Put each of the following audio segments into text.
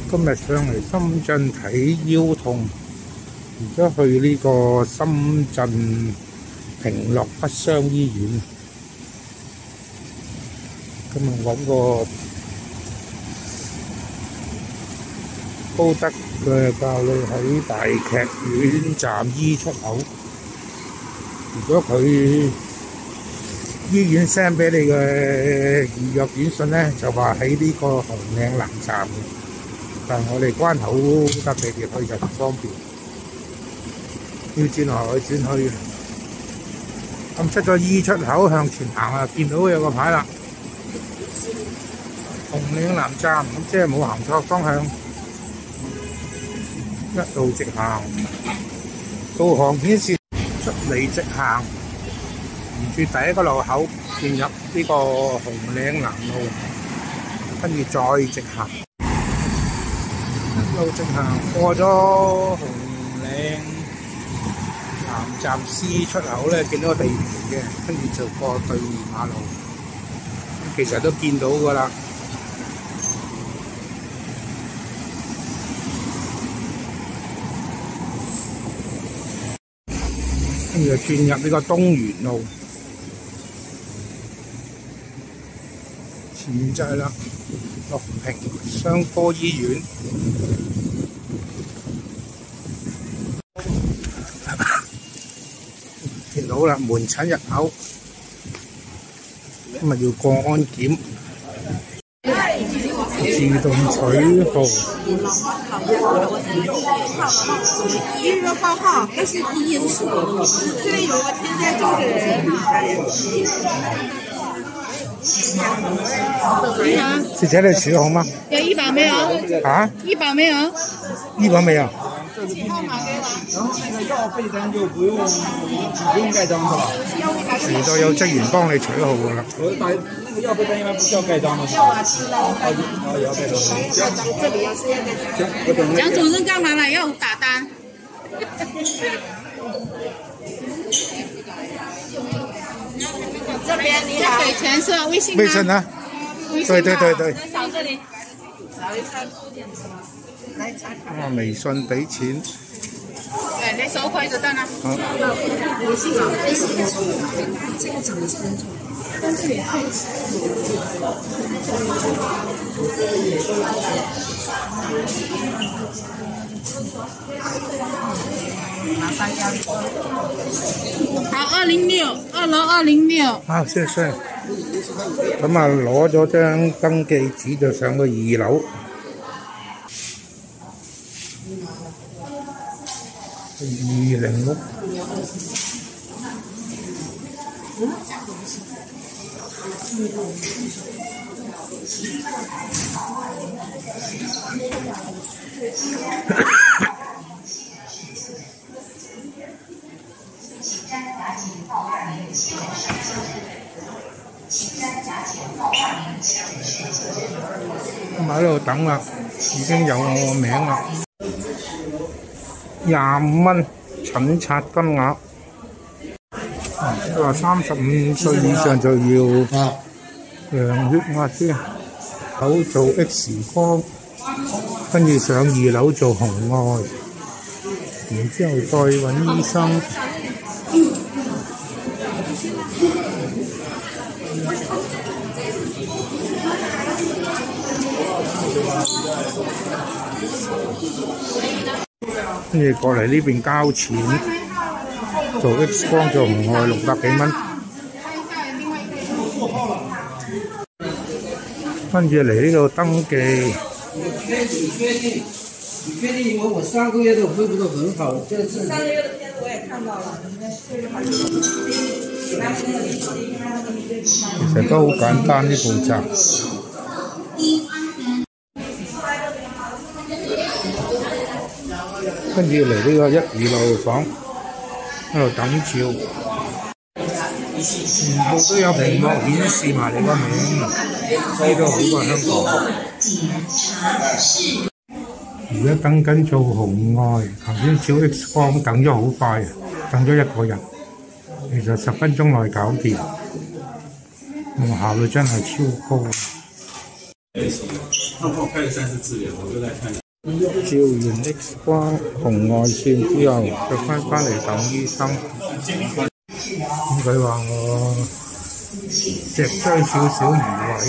今日上嚟深圳睇腰痛，而家去呢個深圳平樂北商醫院。今日揾個高德嘅教你喺大劇院站 E 出口。如果佢醫院 send 俾你嘅預約短信咧，就話喺呢個紅嶺南站嘅，但係我哋關口搭地鐵去就唔方便，要轉來轉去。咁出咗 E 出口向前行啊，見到有個牌啦，紅嶺南站，咁即係冇行錯方向，一路直行，導航顯示出嚟直行。沿住第一個路口進入呢個紅嶺南路，跟住再直行，一路直行過咗紅嶺南站 C 出口咧，見到個地盤嘅，跟住就過對面馬路，其實都見到㗎啦。跟住就轉入呢個東園路。前就係啦，樂平雙科醫院。見到啦，門診入口，今日要過安檢，自動取號。预约报号，但是第一次，这里有个添加证的人。是这里取号吗？要医保没有？啊？医保没有？医保没有？几号码给我？然后那个药费单就不用盖章是吧？嚟到有職員幫你取號㗎啦。我打那個藥費單一般不需要蓋章的。要啊，是的。也要蓋章。这里要是要盖章。行，我等那蒋个。主任干嘛了？要打单。这边你好，给钱是吧？微信吗？微信啊？對對對對。扫这里，扫一下付点什么？来查卡。微信俾錢。哎，你手快就得啦。好。微信啊，这个长得是很丑，但是也可以。好，206，2樓206。好，謝謝。咁啊，攞咗張登記紙就上到2樓。206。咁喺度等啦，已經有我個名啦。25蚊診察金額，佢話35歲以上就要量血壓先，口做 X 光，跟住上2樓做紅外，然之後再揾醫生。跟住過嚟呢邊交錢，做 X 光做紅外600幾蚊，跟住嚟呢度登記。你確定？因為我3個月都恢復得很好，這是3個月的片子我也看到了。其實都好簡單啲步驟。跟住嚟呢個1、2路房，喺度等照，全部都有屏幕顯示埋你個名，呢度好過香港。而家等緊做紅外，頭先照 X 光等咗好快，等咗1個人，其實10分鐘內搞掂，效率真係超高。还有3、4次元，我都在看。照完 X 光紅外線之後，就翻嚟等醫生。咁佢話我脊椎少少移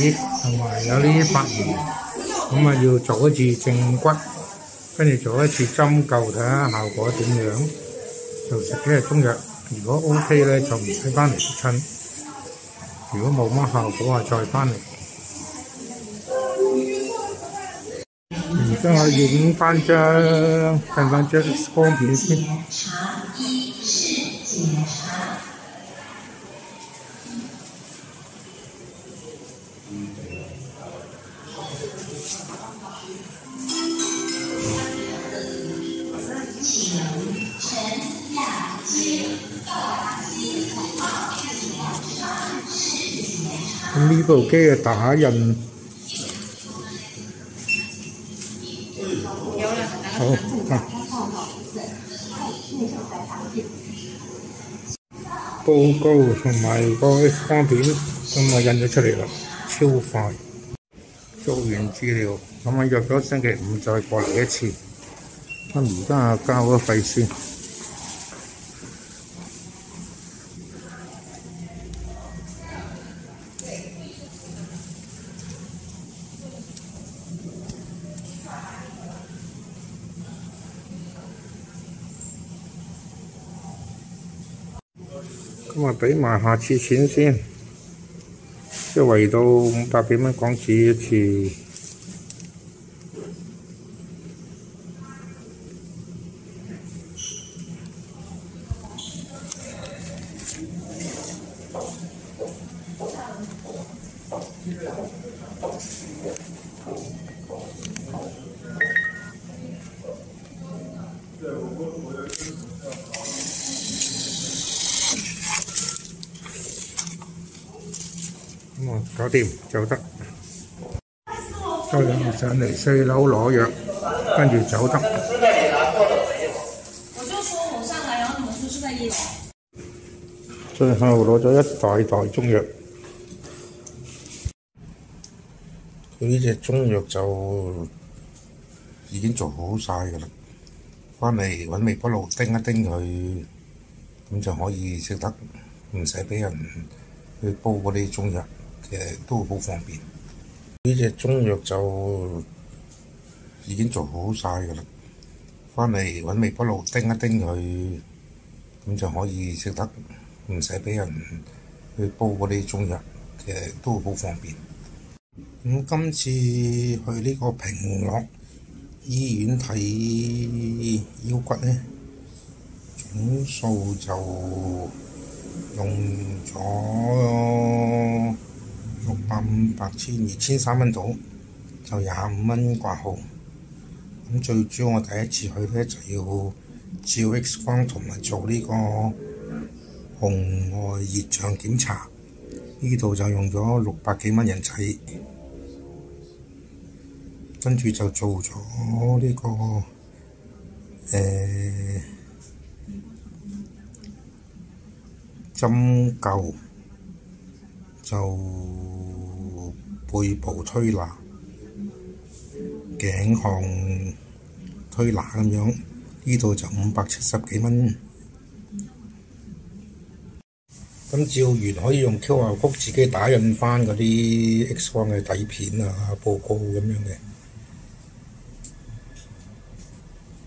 位，同埋有啲發炎，咁啊要做一次正骨，跟住做一次針灸，睇下效果點樣。就食幾日中藥，如果 OK 咧就唔使翻嚟復診。如果冇乜效果啊，再翻嚟。而家我影翻張X 光片先。咁呢部機嘅打印。好啊！報告同埋個 X 光片咁啊印咗出嚟啦，超快！做完治療，咁啊約咗星期5再過嚟一次。咁而家啊交咗費先。咁啊，俾埋下次錢先，即係圍到500幾蚊港紙一次。咁啊，搞掂就得。再上嚟4樓攞藥，跟住走得。我就说我上来，然后你们说是在1楼。最後攞咗一大袋中藥。佢呢隻中藥就已經做好晒㗎啦，翻嚟揾微波爐叮一叮佢，咁就可以食得，唔使俾人去煲嗰啲中藥，其實都好方便。呢隻中藥就已經做好晒㗎啦，翻嚟揾微波爐叮一叮佢，咁就可以食得，唔使俾人去煲嗰啲中藥，其實都好方便。咁今次去呢個平樂醫院睇腰骨呢，總數就用咗600、500、2300蚊到，就25蚊掛號。咁最主要我第一次去呢，就要照 X 光同埋做呢個紅外熱像檢查，呢度就用咗600幾蚊人仔。跟住就做咗呢個針灸，就背部推拿、頸項推拿咁樣，呢度就570幾蚊。咁照完可以用 QR code 自己打印翻嗰啲 X 光嘅底片啊、報告咁樣嘅。